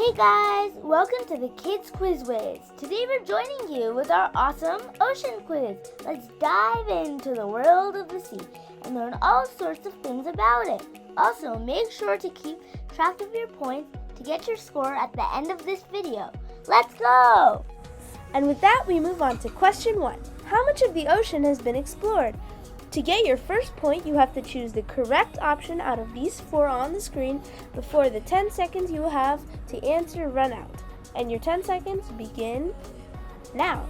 Hey guys, welcome to the Kids Quiz Wiz. Today we're joining you with our awesome ocean quiz. Let's dive into the world of the sea and learn all sorts of things about it. Also, make sure to keep track of your points to get your score at the end of this video. Let's go! And with that, we move on to question 1. How much of the ocean has been explored? To get your first point, you have to choose the correct option out of these 4 on the screen before the 10 seconds you have to answer run out. And your 10 seconds begin now.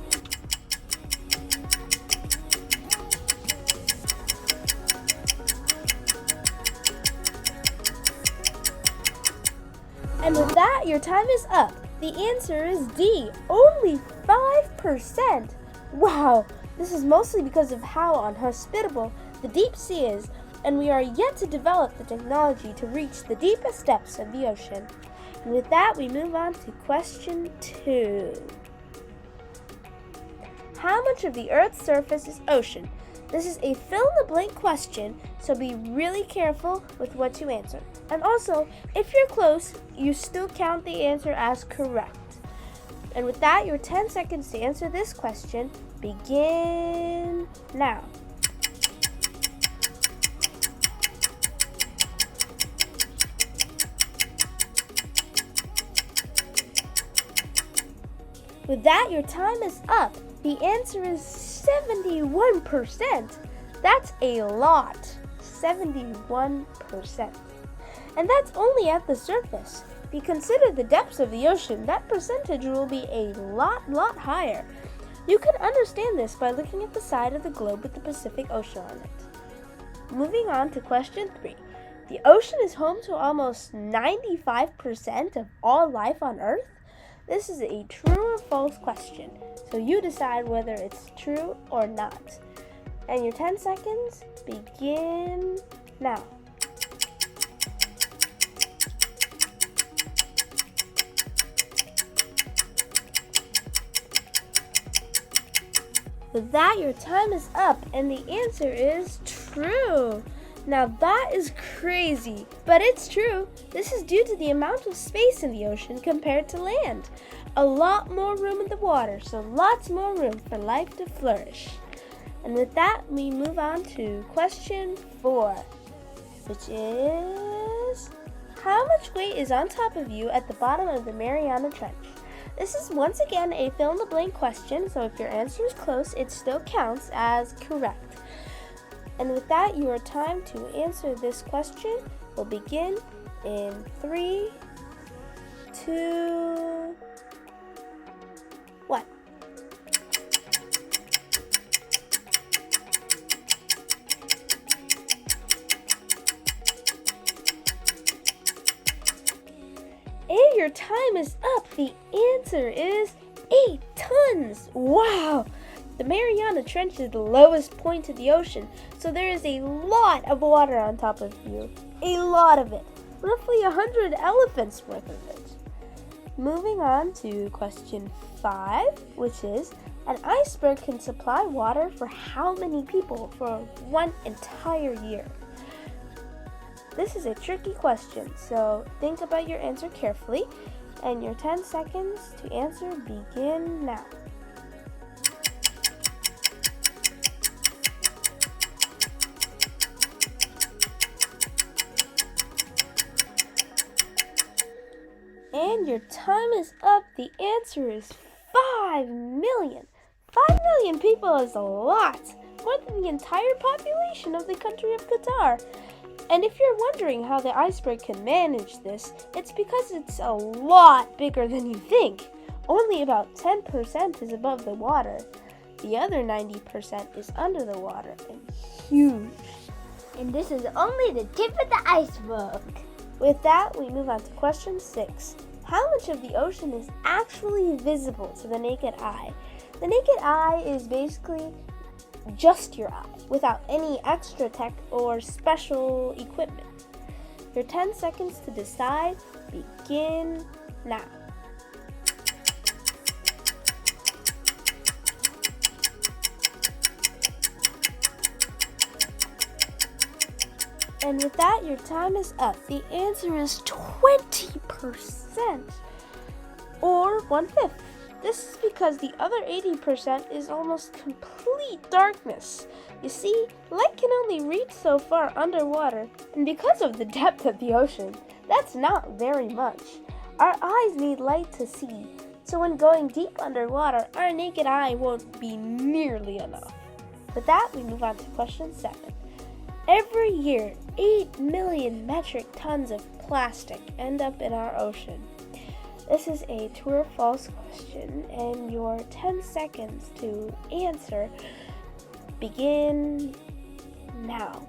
And with that, your time is up. The answer is D, only 5%. Wow! This is mostly because of how unhospitable the deep sea is, and we are yet to develop the technology to reach the deepest depths of the ocean. And with that, we move on to question 2. How much of the Earth's surface is ocean? This is a fill-in-the-blank question, so be really careful with what you answer. And also, if you're close, you still count the answer as correct. And with that, your 10 seconds to answer this question begin now. With that, your time is up. The answer is 71%. That's a lot. 71%. And that's only at the surface. If you consider the depths of the ocean, that percentage will be a lot higher. You can understand this by looking at the side of the globe with the Pacific Ocean on it. Moving on to question 3. The ocean is home to almost 95% of all life on Earth. This is a true or false question, so you decide whether it's true or not. And your 10 seconds begin now. With that, your time is up, and the answer is true. Now that is crazy, but it's true. This is due to the amount of space in the ocean compared to land. A lot more room in the water, so lots more room for life to flourish. And with that, we move on to question 4, which is, how much weight is on top of you at the bottom of the Mariana Trench? This is once again a fill-in-the-blank question, so if your answer is close, it still counts as correct. And with that, your time to answer this question will begin in 3, 2, 1. And your time is up. The answer is 8 tons. Wow! The Mariana Trench is the lowest point of the ocean, so there is a lot of water on top of you. A lot of it. Roughly 100 elephants worth of it. Moving on to question 5, which is, an iceberg can supply water for how many people for 1 entire year? This is a tricky question, so think about your answer carefully, and your 10 seconds to answer begin now. And your time is up. The answer is 5 million. 5 million people is a lot, more than the entire population of the country of Qatar. And if you're wondering how the iceberg can manage this, it's because it's a lot bigger than you think. Only about 10% is above the water. The other 90% is under the water and huge. And this is only the tip of the iceberg. With that, we move on to question 6. How much of the ocean is actually visible to the naked eye? The naked eye is basically just your eye, without any extra tech or special equipment. Your 10 seconds to decide begin now. And with that, your time is up. The answer is 20%. or 1/5. This is because the other 80% is almost complete darkness. You see, light can only reach so far underwater, and because of the depth of the ocean, that's not very much. Our eyes need light to see, so when going deep underwater, our naked eye won't be nearly enough. With that, we move on to question 7. Every year, 8 million metric tons of plastic end up in our ocean. This is a true or false question, and your 10 seconds to answer begin now.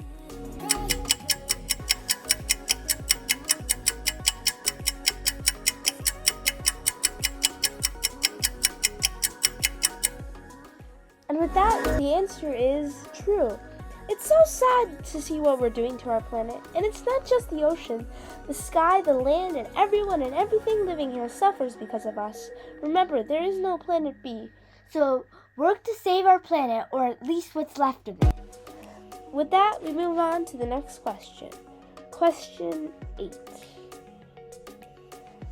And with that, the answer is true. It's so sad to see what we're doing to our planet, and it's not just the ocean. The sky, the land, and everyone and everything living here suffers because of us. Remember, there is no planet B. So work to save our planet, or at least what's left of it. With that, we move on to the next question. Question 8.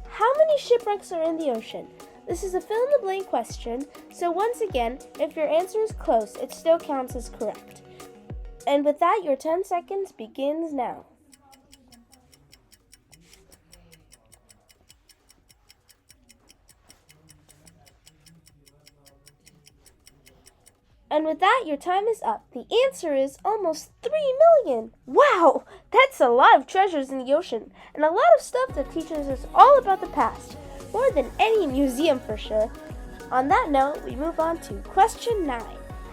How many shipwrecks are in the ocean? This is a fill-in-the-blank question, so once again, if your answer is close, it still counts as correct. And with that, your 10 seconds begins now. And with that, your time is up. The answer is almost 3 million. Wow, that's a lot of treasures in the ocean, and a lot of stuff that teaches us all about the past. More than any museum for sure. On that note, we move on to question 9.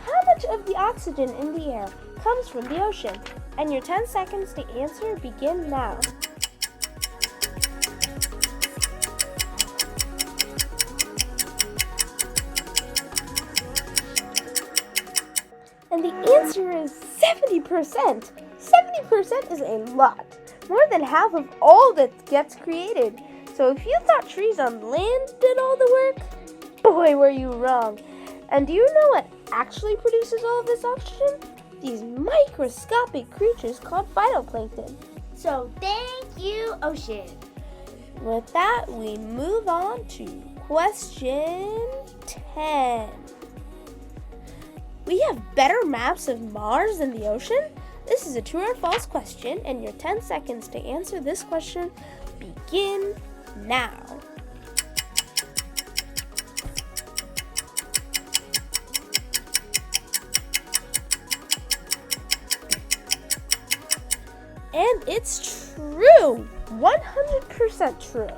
How much of the oxygen in the air comes from the ocean? And your 10 seconds to answer begin now. And the answer is 70%. 70% is a lot. More than half of all that gets created. So if you thought trees on land did all the work, boy, were you wrong. And do you know what actually produces all of this oxygen? These microscopic creatures called phytoplankton. So thank you, ocean. With that, we move on to question 10. We have better maps of Mars than the ocean? This is a true or false question, and your 10 seconds to answer this question begin now. And it's true! 100% true.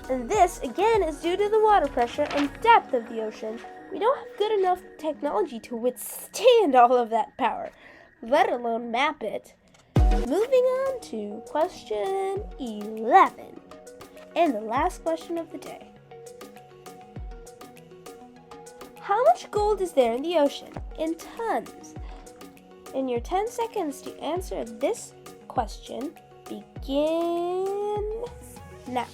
And this, again, is due to the water pressure and depth of the ocean. We don't have good enough technology to withstand all of that power, let alone map it. Moving on to question 11. And the last question of the day. How much gold is there in the ocean in tons? In your 10 seconds to answer this question, begin now.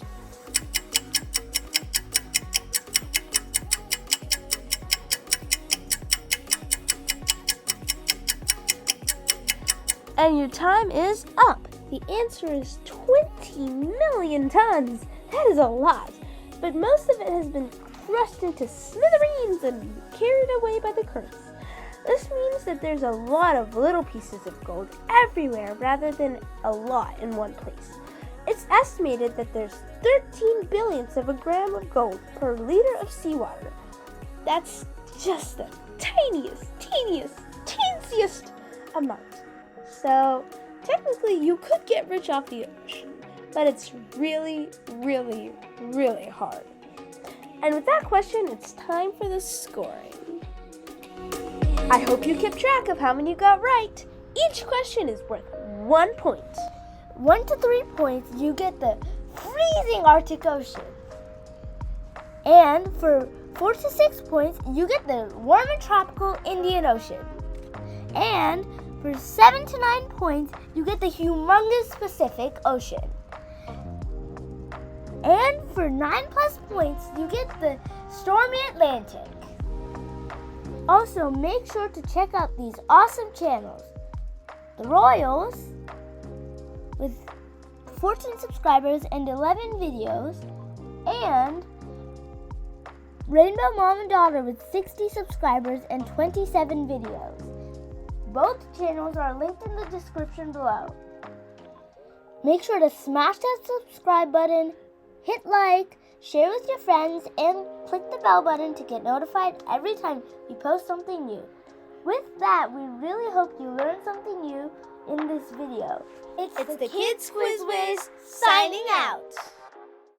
And your time is up. The answer is 20 million tons. That is a lot. But most of it has been crushed into smithereens and carried away by the currents. This means that there's a lot of little pieces of gold everywhere rather than a lot in one place. It's estimated that there's 13 billionths of a gram of gold per liter of seawater. That's just the teensiest amount. So, technically, you could get rich off the ocean, but it's really, really, really hard. And with that question, it's time for the scoring. I hope you kept track of how many you got right. Each question is worth 1 point. 1 to 3 points, you get the freezing Arctic Ocean. And for 4 to 6 points, you get the warm and tropical Indian Ocean. And for 7 to 9 points, you get the humongous Pacific Ocean. And for 9+ points, you get the stormy Atlantic. Also, make sure to check out these awesome channels. The Royals, with 14 subscribers and 11 videos, and Rainbow Mom and Daughter with 60 subscribers and 27 videos. Both channels are linked in the description below. Make sure to smash that subscribe button, hit like, share with your friends, and click the bell button to get notified every time we post something new. With that, we really hope you learned something new in this video. It's the Kids Quiz Whiz signing out.